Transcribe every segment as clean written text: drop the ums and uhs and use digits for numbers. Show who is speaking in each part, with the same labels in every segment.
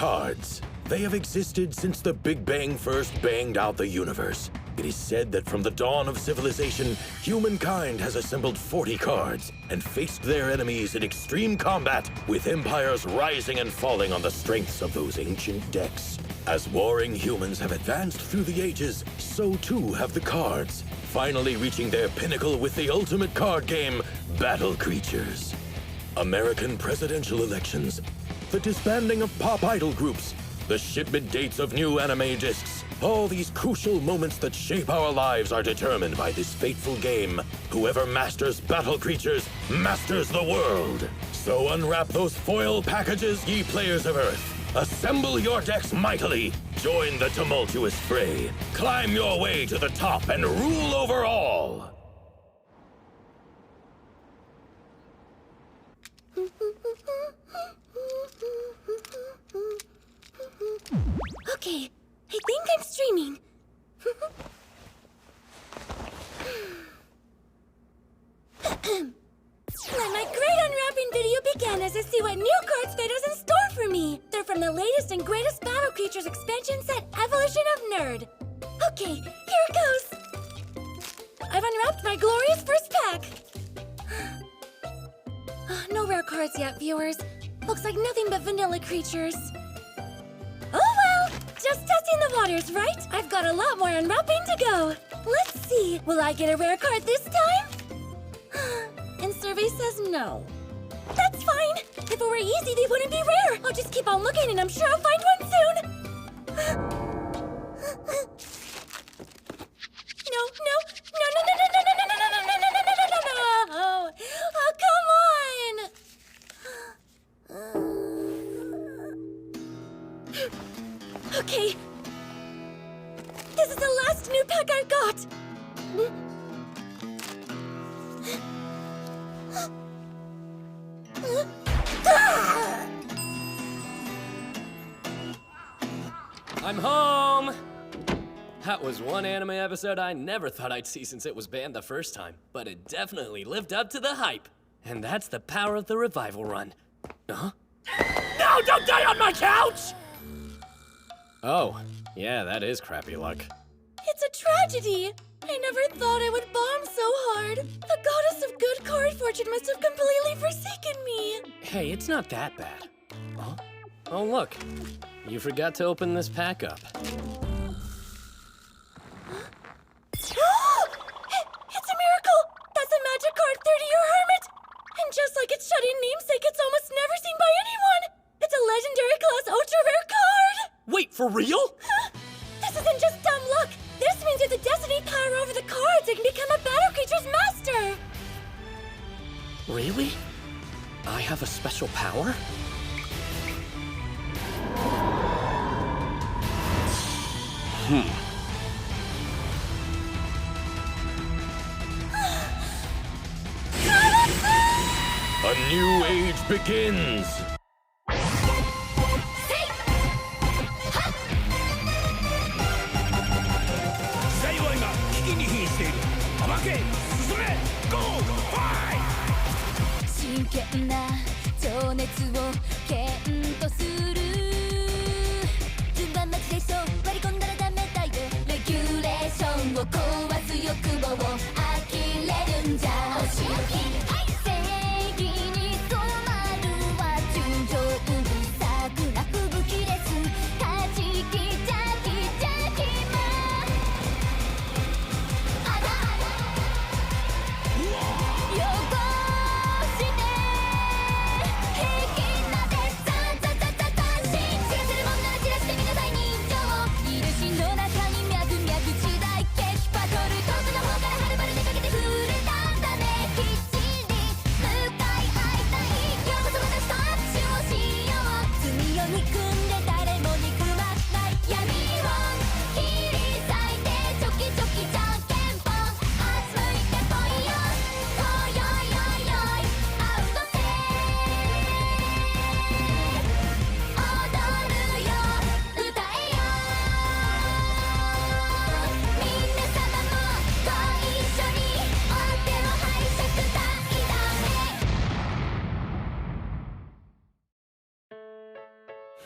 Speaker 1: cards. They have existed since the Big Bang first banged out the universe. It is said that from the dawn of civilization, humankind has assembled 40 cards and faced their enemies in extreme combat, with empires rising and falling on the strengths of those ancient decks. As warring humans have advanced through the ages, so too have the cards, finally reaching their pinnacle with the ultimate card game, Battle Creatures. American presidential elections, the disbanding of pop idol groups, the shipment dates of new anime discs, all these crucial moments that shape our lives are determined by this fateful game. Whoever masters Battle Creatures masters the world. So unwrap those foil packages, ye players of Earth. Assemble your decks mightily. Join the tumultuous fray. Climb your way to the top and rule over all.
Speaker 2: Okay, I think I'm streaming. Let my great unwrapping video begin as I see what new cards fate has in store for me. They're from the latest and greatest Battle Creatures expansion set, Evolution of Nerd. Okay, here it goes. I've unwrapped my glorious first pack. No rare cards yet, viewers. Looks like nothing but vanilla creatures. Oh well, just testing the waters, right? I've got a lot more unwrapping to go. Let's see, will I get a rare card this time? And survey says no. That's fine. If it were easy, they wouldn't be rare. I'll just keep on looking and I'm sure I'll find one soon. No. Oh, come on. Okay. This is the last new pack I've got.
Speaker 3: I'm home! That was one anime episode I never thought I'd see since it was banned the first time, but it definitely lived up to the hype. And that's the power of the revival run. Huh? No, don't die on my couch! Oh, yeah, that is crappy luck.
Speaker 2: It's a tragedy. I never thought I would bomb so hard. The goddess of good card fortune must have completely forsaken me.
Speaker 3: Hey, it's not that bad. Huh? Oh, look. You forgot to open this pack up.
Speaker 2: It's a miracle! That's a magic card, 30-year hermit! And just like its shut-in namesake, it's almost never seen by anyone! It's a legendary class ultra-rare card!
Speaker 3: Wait, for real?
Speaker 2: This isn't just dumb luck! This means you have the destiny power over the cards and can become a Battle Creatures master!
Speaker 3: Really? I have a special power?
Speaker 1: A new age begins!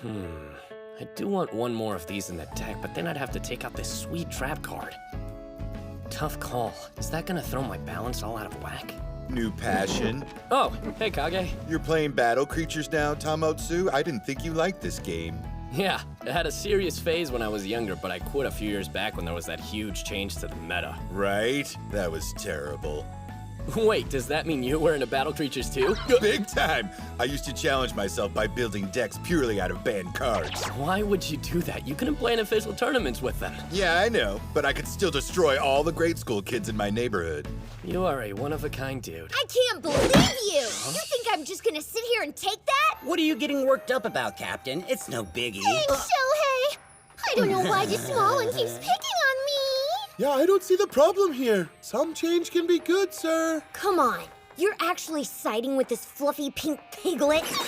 Speaker 3: I do want one more of these in the deck, but then I'd have to take out this sweet trap card. Tough call. Is that gonna throw my balance all out of whack?
Speaker 4: New passion.
Speaker 3: Oh, hey Kage.
Speaker 4: You're playing battle creatures now, Tamotsu? I didn't think you liked this game.
Speaker 3: Yeah, I had a serious phase when I was younger, but I quit a few years back when there was that huge change to the meta.
Speaker 4: Right? That was terrible.
Speaker 3: Wait, does that mean you were into battle creatures too?
Speaker 4: Big time! I used to challenge myself by building decks purely out of banned cards.
Speaker 3: Why would you do that? You couldn't play in official tournaments with them.
Speaker 4: Yeah, I know, but I could still destroy all the grade school kids in my neighborhood.
Speaker 3: You are a one-of-a-kind dude.
Speaker 2: I can't believe you! You think I'm just gonna sit here and take that?
Speaker 5: What are you getting worked up about, Captain? It's no biggie.
Speaker 2: Thanks, Shohei! I don't know why this small one keeps picking on me!
Speaker 6: Yeah, I don't see the problem here. Some change can be good, sir.
Speaker 2: Come on, you're actually siding with this fluffy pink piglet? What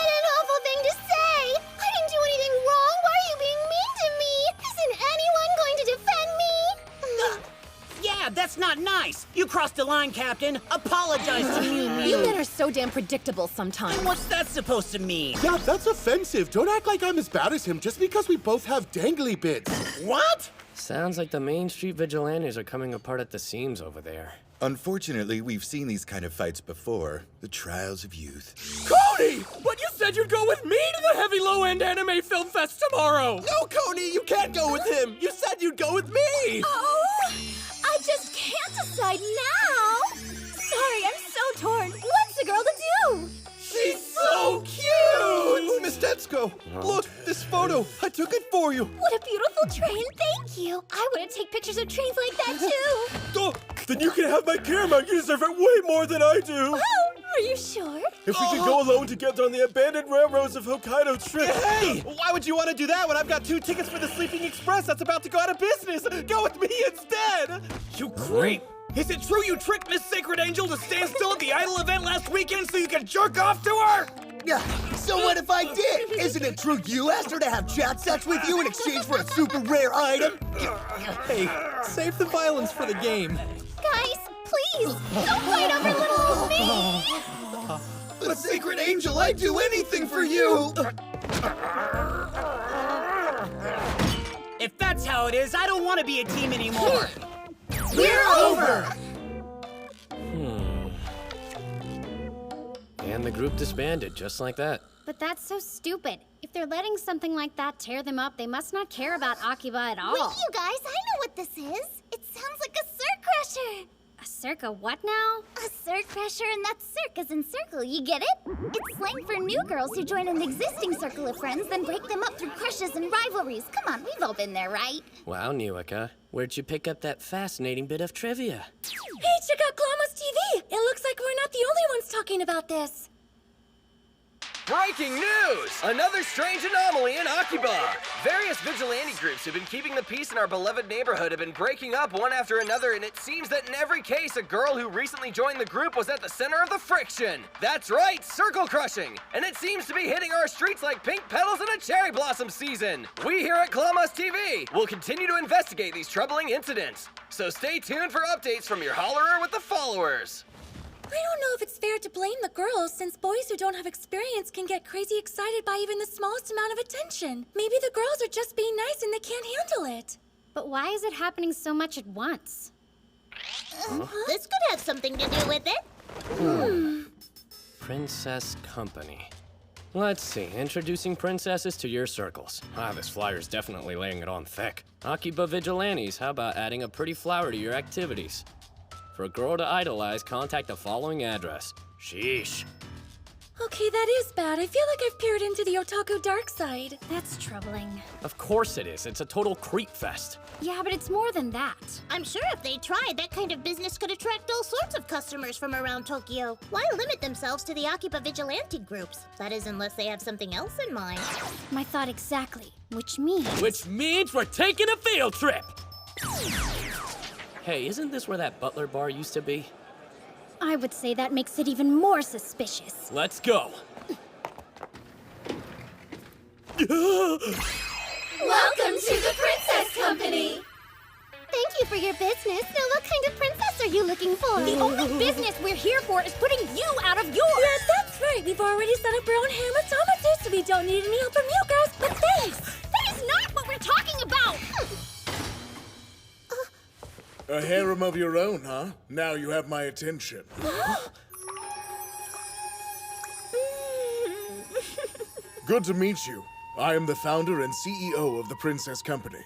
Speaker 2: an awful thing to say! I didn't do anything wrong! Why are you being mean to me? Isn't anyone going to defend me?
Speaker 5: Yeah, that's not nice. You crossed the line, Captain. Apologize to me.
Speaker 7: You men are so damn predictable sometimes.
Speaker 5: What's that supposed to mean?
Speaker 6: Yeah, that's offensive. Don't act like I'm as bad as him just because we both have dangly bits.
Speaker 5: What?
Speaker 3: Sounds like the Main Street Vigilantes are coming apart at the seams over there.
Speaker 4: Unfortunately, we've seen these kind of fights before. The trials of youth.
Speaker 3: Cody! But you said you'd go with me to the heavy low-end anime film fest tomorrow!
Speaker 6: No, Coney, you can't go with him. You said you'd go with me.
Speaker 2: Oh, I just can't decide now! Sorry, I'm so torn. What's a girl to do?
Speaker 6: She's so cute. Miss Tetsuko, look, this photo. I took it for you.
Speaker 2: What a beautiful train, thank you. I want to take pictures of trains like that too.
Speaker 6: Oh, then you can have my camera. You deserve it way more than I do.
Speaker 2: Oh, are you sure?
Speaker 6: If we could go alone together on the abandoned railroads of Hokkaido trip.
Speaker 8: Hey! Why would you want to do that when I've got 2 tickets for the Sleeping Express that's about to go out of business? Go with me instead!
Speaker 6: You creep. Is it true you tricked Miss Sacred Angel to stand still at the Idol event last weekend so you could jerk off to her?
Speaker 9: Yeah, so what if I did? Isn't it true you asked her to have chat sex with you in exchange for a super rare item?
Speaker 8: Hey, save the violence for the game.
Speaker 2: Guys, please, don't fight over little old me.
Speaker 9: But Sacred Angel, I'd do anything for you!
Speaker 5: If that's how it is, I don't want to be a team anymore.
Speaker 9: We're over!
Speaker 3: And the group disbanded, just like that.
Speaker 10: But that's so stupid. If they're letting something like that tear them up, they must not care about Akiba at all.
Speaker 2: Wait, you guys, I know what this is. It sounds like a Cirque Crusher.
Speaker 10: A circa what now?
Speaker 2: A Cirque Crusher, and that's circus and circle, you get it? It's slang for new girls who join an existing circle of friends, then break them up through crushes and rivalries. Come on, we've all been there, right?
Speaker 3: Wow, Niwaka, where'd you pick up that fascinating bit of trivia?
Speaker 2: Hey, check out Clama's TV! It looks like we're not the only ones talking about this.
Speaker 11: Breaking news! Another strange anomaly in Akiba! Various vigilante groups who've been keeping the peace in our beloved neighborhood have been breaking up one after another, and it seems that in every case, a girl who recently joined the group was at the center of the friction. That's right, circle crushing! And it seems to be hitting our streets like pink petals in a cherry blossom season! We here at Clamas TV will continue to investigate these troubling incidents. So stay tuned for updates from your hollerer with the followers.
Speaker 2: I don't know if it's fair to blame the girls, since boys who don't have experience can get crazy excited by even the smallest amount of attention. Maybe the girls are just being nice and they can't handle it.
Speaker 10: But why is it happening so much at once?
Speaker 2: This could have something to do with it.
Speaker 3: Princess Company. Let's see, introducing princesses to your circles. Ah, this flyer's definitely laying it on thick. Akiba Vigilantes, how about adding a pretty flower to your activities? For a girl to idolize, contact the following address. Sheesh.
Speaker 2: Okay, that is bad. I feel like I've peered into the otaku dark side.
Speaker 10: That's troubling.
Speaker 3: Of course it is. It's a total creep fest.
Speaker 10: Yeah, but it's more than that.
Speaker 2: I'm sure if they tried, that kind of business could attract all sorts of customers from around Tokyo. Why limit themselves to the Akiba vigilante groups? That is, unless they have something else in mind.
Speaker 10: My thought exactly. Which means...
Speaker 3: Which means we're taking a field trip! Hey, isn't this where that Butler bar used to be?
Speaker 10: I would say that makes it even more suspicious.
Speaker 3: Let's go!
Speaker 2: Welcome to the Princess Company! Thank you for your business. Now what kind of princess are you looking for?
Speaker 10: The only business we're here for is putting you out of yours!
Speaker 2: Yeah, that's right. We've we've already set up our own hammer Tamatsu, so we don't need any help from you girls, but thanks!
Speaker 10: That is not what we're talking about!
Speaker 12: A harem of your own, huh? Now you have my attention. Good to meet you. I am the founder and CEO of the Princess Company.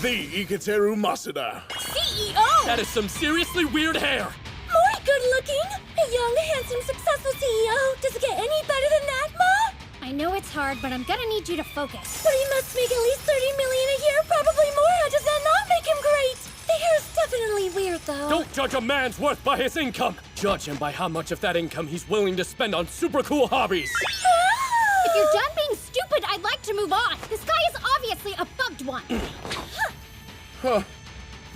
Speaker 12: The Ikateru Masuda.
Speaker 2: CEO!
Speaker 3: That is some seriously weird hair!
Speaker 2: More good-looking! A young, handsome, successful CEO! Does it get any better than that, Ma?
Speaker 10: I know it's hard, but I'm gonna need you to focus.
Speaker 2: But he must make at least 30 million a year, probably more! How does that not make him great? The hair's definitely weird, though.
Speaker 3: Don't judge a man's worth by his income! Judge him by how much of that income he's willing to spend on super cool hobbies!
Speaker 10: If you're done being stupid, I'd like to move on. This guy is obviously a bugged one.
Speaker 12: Huh.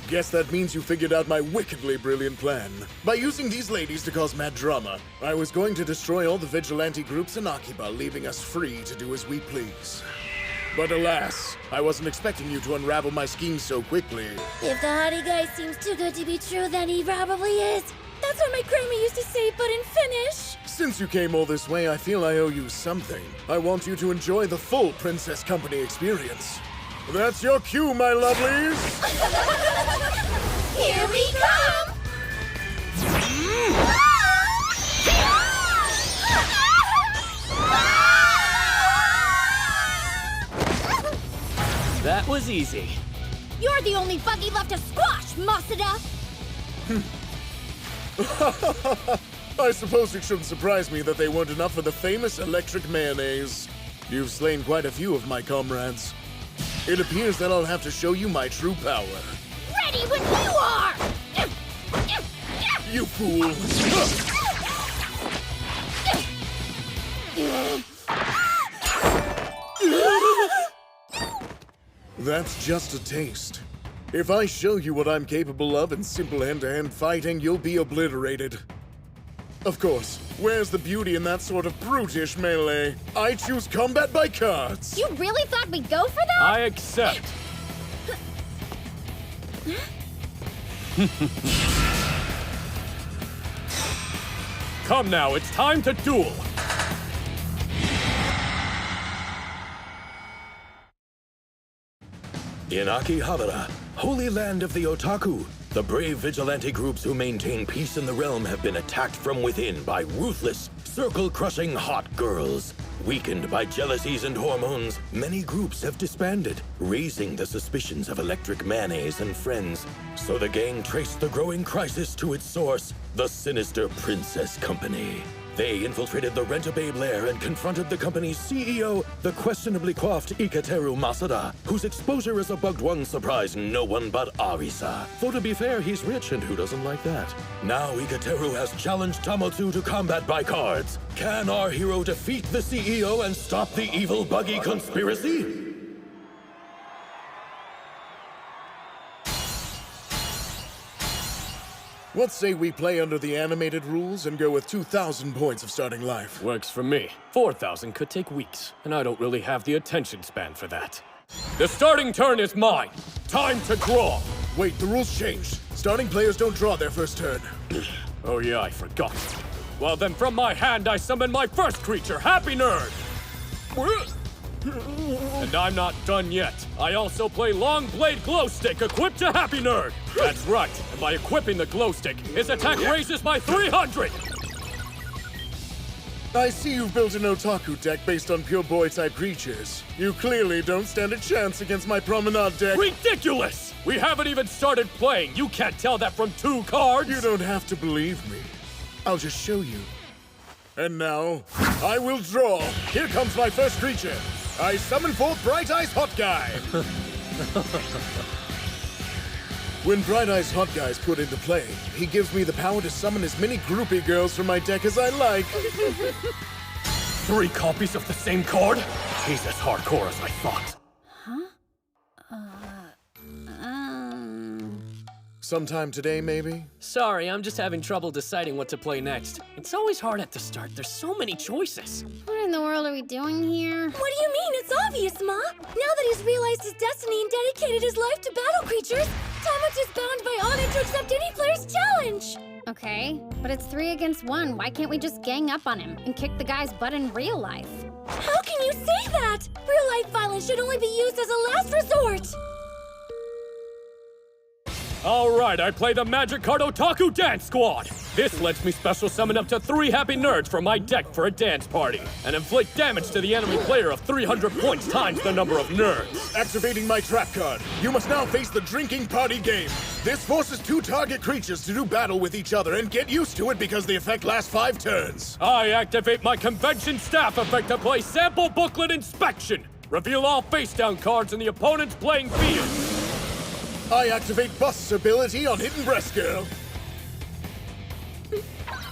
Speaker 12: Guess that means you figured out my wickedly brilliant plan. By using these ladies to cause mad drama, I was going to destroy all the vigilante groups in Akiba, leaving us free to do as we please. But alas, I wasn't expecting you to unravel my scheme so quickly.
Speaker 2: If the hottie guy seems too good to be true, then he probably is. That's what my grandma used to say, but in Finnish.
Speaker 12: Since you came all this way, I feel I owe you something. I want you to enjoy the full Princess Company experience. That's your cue, my lovelies!
Speaker 2: Here we come!
Speaker 3: That was easy.
Speaker 10: You're the only buggy left to squash, Masuda!
Speaker 12: I suppose it shouldn't surprise me that they weren't enough for the famous electric mayonnaise. You've slain quite a few of my comrades. It appears that I'll have to show you my true power.
Speaker 10: Ready when you are!
Speaker 12: You fool! That's just a taste. If I show you what I'm capable of in simple hand-to-hand fighting, you'll be obliterated. Of course, where's the beauty in that sort of brutish melee? I choose combat by cards!
Speaker 10: You really thought we'd go for that?
Speaker 3: I accept. Come now, it's time to duel!
Speaker 1: In Akihabara, holy land of the otaku, the brave vigilante groups who maintain peace in the realm have been attacked from within by ruthless, circle-crushing hot girls. Weakened by jealousies and hormones, many groups have disbanded, raising the suspicions of Electric Mayonnaise and friends. So the gang traced the growing crisis to its source, the sinister Princess Company. They infiltrated the Rent-A-Babe lair and confronted the company's CEO, the questionably coiffed Ikateru Masuda, whose exposure as a bugged one surprised no one but Arisa. Though to be fair, he's rich, and who doesn't like that? Now Ikateru has challenged Tamotsu to combat by cards. Can our hero defeat the CEO and stop the evil buggy conspiracy?
Speaker 12: What say we play under the animated rules and go with 2,000 points of starting life?
Speaker 3: Works for me. 4,000 could take weeks, and I don't really have the attention span for that. The starting turn is mine. Time to draw.
Speaker 12: Wait, the rules changed. Starting players don't draw their first turn.
Speaker 3: Oh yeah, I forgot. Well then, from my hand, I summon my first creature, Happy Nerd! And I'm not done yet. I also play Long Blade Glow Stick equipped to Happy Nerd. That's right, and by equipping the glow stick, his attack raises by 300!
Speaker 12: I see you've built an otaku deck based on pure boy-type creatures. You clearly don't stand a chance against my promenade deck.
Speaker 3: Ridiculous! We haven't even started playing. You can't tell that from 2 cards.
Speaker 12: You don't have to believe me. I'll just show you. And now, I will draw. Here comes my first creature. I summon forth Bright Eyes Hot Guy. When Bright Eyes Hot Guy's put into play, he gives me the power to summon as many groupie girls from my deck as I like.
Speaker 3: 3 copies of the same card? He's as hardcore as I thought.
Speaker 12: Sometime today, maybe?
Speaker 3: Sorry, I'm just having trouble deciding what to play next. It's always hard at the start. There's so many choices.
Speaker 10: What in the world are we doing here?
Speaker 2: What do you mean? It's obvious, Ma! Now that he's realized his destiny and dedicated his life to battle creatures, Thomas is bound by honor to accept any player's challenge!
Speaker 10: Okay, but it's 3 against 1. Why can't we just gang up on him and kick the guy's butt in real life?
Speaker 2: How can you say that? Real-life violence should only be used as a last resort.
Speaker 3: Alright, I play the Magic Card Otaku Dance Squad! This lets me special summon up to 3 happy nerds from my deck for a dance party, and inflict damage to the enemy player of 300 points times the number of nerds.
Speaker 12: Activating my trap card. You must now face the drinking party game. This forces 2 target creatures to do battle with each other, and get used to it because the effect lasts 5 turns.
Speaker 3: I activate my Convention Staff effect to play Sample Booklet Inspection. Reveal all face-down cards in the opponent's playing field.
Speaker 12: I activate Bust's ability on Hidden Breast Girl.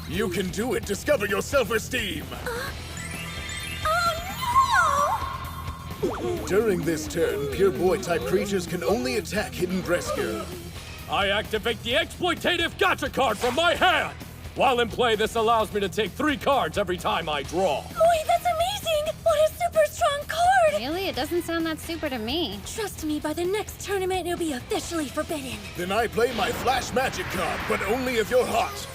Speaker 12: You can do it. Discover your self-esteem.
Speaker 2: Oh
Speaker 12: During this turn, pure boy-type creatures can only attack Hidden Breast Girl.
Speaker 3: I activate the Exploitative Gotcha card from my hand! While in play, this allows me to take 3 cards every time I draw.
Speaker 2: Wait, that's amazing! What a super strong card!
Speaker 10: Really? It doesn't sound that super to me.
Speaker 2: Trust me, by the next tournament, it'll be officially forbidden.
Speaker 12: Then I play my Flash Magic card, but only if you're hot.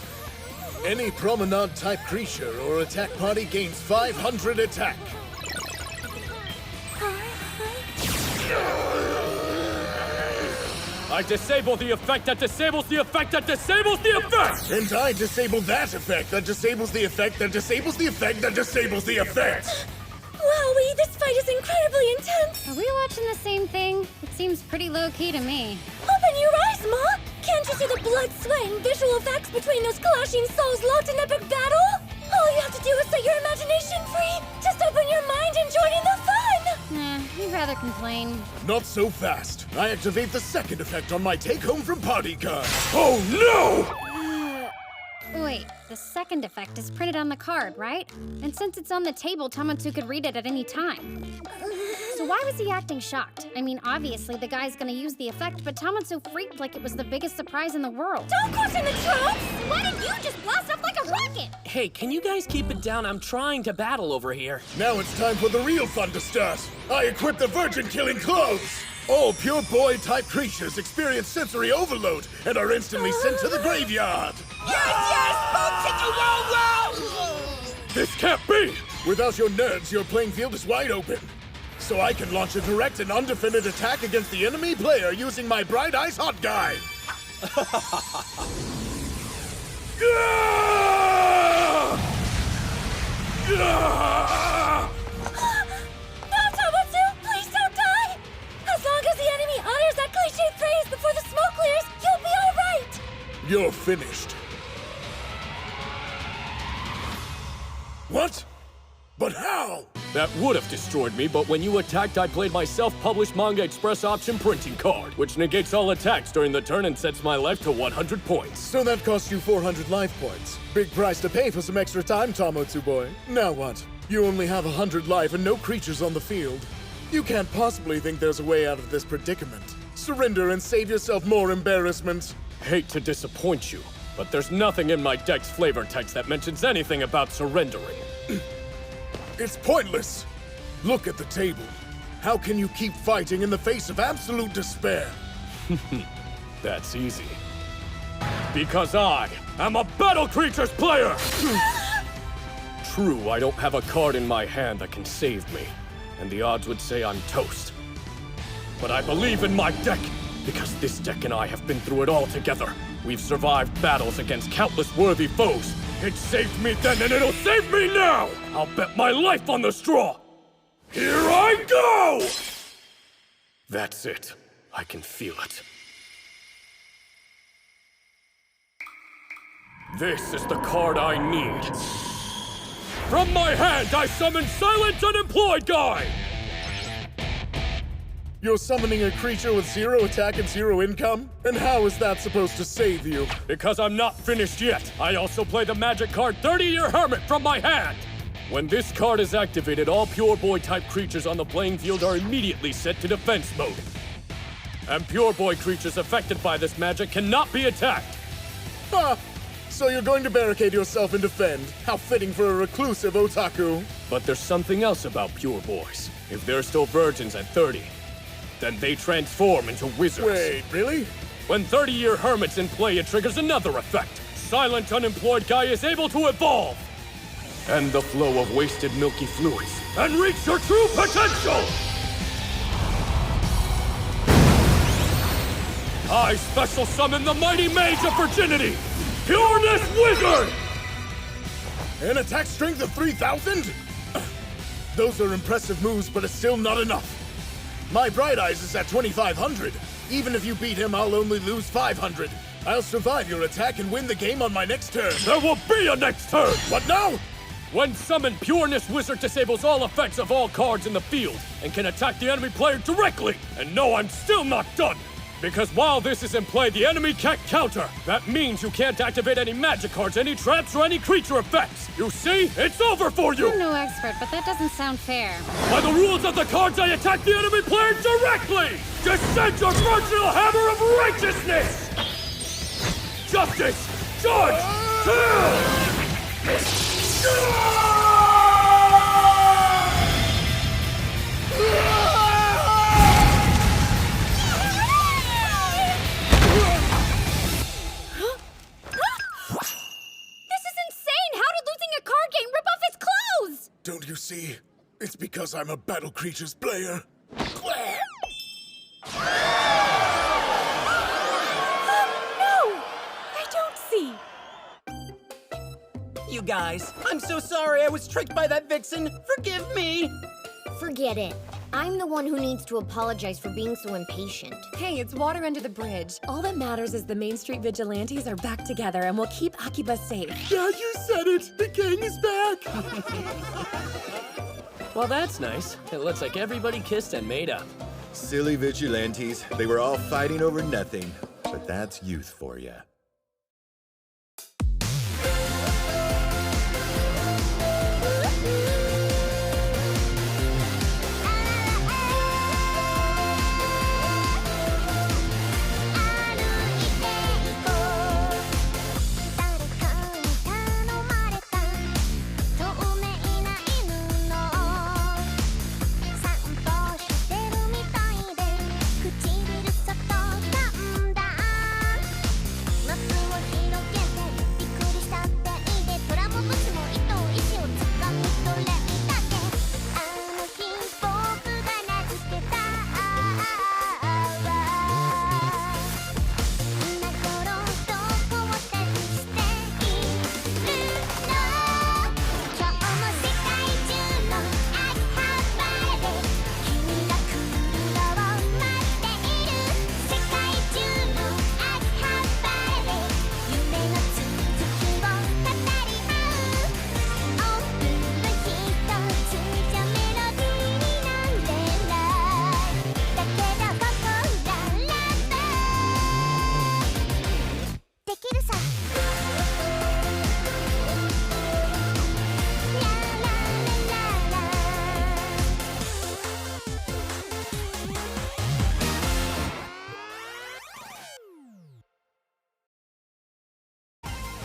Speaker 12: Any Promenade-type creature or attack party gains 500 attack.
Speaker 3: I disable the effect that disables the effect that disables the effect!
Speaker 12: And I disable that effect that disables the effect that disables the effect that disables the effect!
Speaker 2: Wowie, this fight is incredibly intense!
Speaker 10: Are we watching the same thing? It seems pretty low-key to me.
Speaker 2: Open your eyes, Ma! Can't you see the blood, sweat, and visual effects between those clashing souls locked in epic battle? All you have to do is set your imagination free! Just open your mind and join in the fun!
Speaker 10: Nah, you'd rather complain.
Speaker 12: Not so fast. I activate the second effect on my take-home from party card.
Speaker 3: Oh no!
Speaker 10: Wait, the second effect is printed on the card, right? And since it's on the table, Tamatsu could read it at any time. So why was he acting shocked? I mean, obviously the guy's gonna use the effect, but Tamatsu freaked like it was the biggest surprise in the world.
Speaker 2: Don't question the tropes!
Speaker 10: Why did you just blast off like a rocket?
Speaker 3: Hey, can you guys keep it down? I'm trying to battle over here.
Speaker 12: Now it's time for the real fun to start. I equip the virgin-killing clothes. All pure boy-type creatures experience sensory overload and are instantly sent to the graveyard.
Speaker 3: This can't be!
Speaker 12: Without your nerds, your playing field is wide open. So I can launch a direct and undefended attack against the enemy player using my Bright Eyes Hot Guy.
Speaker 2: No, Tamatsu! Please don't die! As long as the enemy utters that cliche phrase before the smoke clears, you'll be alright!
Speaker 12: You're finished. What? But how?
Speaker 3: That would have destroyed me, but when you attacked, I played my self-published Manga Express option printing card, which negates all attacks during the turn and sets my life to 100 points.
Speaker 12: So that cost you 400 life points. Big price to pay for some extra time, Tamotsu boy. Now what? You only have 100 life and no creatures on the field. You can't possibly think there's a way out of this predicament. Surrender and save yourself more embarrassment.
Speaker 3: Hate to disappoint you, but there's nothing in my deck's flavor text that mentions anything about surrendering.
Speaker 12: It's pointless. Look at the table. How can you keep fighting in the face of absolute despair?
Speaker 3: That's easy. Because I am a Battle Creatures player! True, I don't have a card in my hand that can save me, and the odds would say I'm toast. But I believe in my deck, because this deck and I have been through it all together. We've survived battles against countless worthy foes. It saved me then, and it'll save me now! I'll bet my life on the straw! Here I go! That's it. I can feel it. This is the card I need. From my hand, I summon Silent Unemployed Guy!
Speaker 12: You're summoning a creature with 0 attack and 0 income? And how is that supposed to save you?
Speaker 3: Because I'm not finished yet. I also play the magic card 30-Year Hermit from my hand. When this card is activated, all Pure Boy type creatures on the playing field are immediately set to defense mode. And Pure Boy creatures affected by this magic cannot be attacked.
Speaker 12: Ha! So you're going to barricade yourself and defend. How fitting for a reclusive otaku.
Speaker 3: But there's something else about Pure Boys. If they're still virgins at 30, then they transform into wizards.
Speaker 12: Wait, really?
Speaker 3: When 30-Year Hermit's in play, it triggers another effect. silent, unemployed guy is able to evolve! And the flow of wasted milky fluids, and reach your true potential! I special summon the mighty mage of virginity, Pureness Wizard!
Speaker 12: An attack strength of 3,000? Those are impressive moves, but it's still not enough. My Bright Eyes is at 2,500. Even if you beat him, I'll only lose 500. I'll survive your attack and win the game on my next turn.
Speaker 3: There will be a next turn!
Speaker 12: What now?
Speaker 3: When summoned, Pureness Wizard disables all effects of all cards in the field and can attack the enemy player directly. And no, I'm still not done. Because while this is in play, the enemy can't counter. That means you can't activate any magic cards, any traps, or any creature effects. You see? It's over for you!
Speaker 10: I'm no expert, but that doesn't sound fair.
Speaker 3: By the rules of the cards, I attack the enemy player directly! Descend your virginal hammer of righteousness! Justice! Charge! Kill!
Speaker 12: Don't you see? It's because I'm a Battle Creatures player.
Speaker 2: No! I don't see.
Speaker 5: You guys, I'm so sorry I was tricked by that vixen. Forgive me.
Speaker 13: Forget it. I'm the one who needs to apologize for being so impatient.
Speaker 7: Hey, it's water under the bridge. All that matters is the Main Street Vigilantes are back together and we'll keep Akibas safe.
Speaker 12: Yeah, you said it! The gang is back!
Speaker 3: Well, that's nice. It looks like everybody kissed and made up.
Speaker 4: Silly vigilantes. They were all fighting over nothing. But that's youth for you.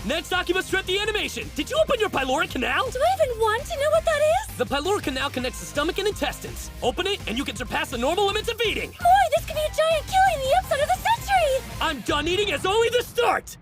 Speaker 3: Next, Akibas strip the animation. Did you open your pyloric canal?
Speaker 2: Do I even want to know what that is?
Speaker 3: The pyloric canal connects the stomach and intestines. Open it, and you can surpass the normal limits of eating.
Speaker 2: Boy, this could be a giant killing, the upset of the century!
Speaker 3: I'm done eating as only the start!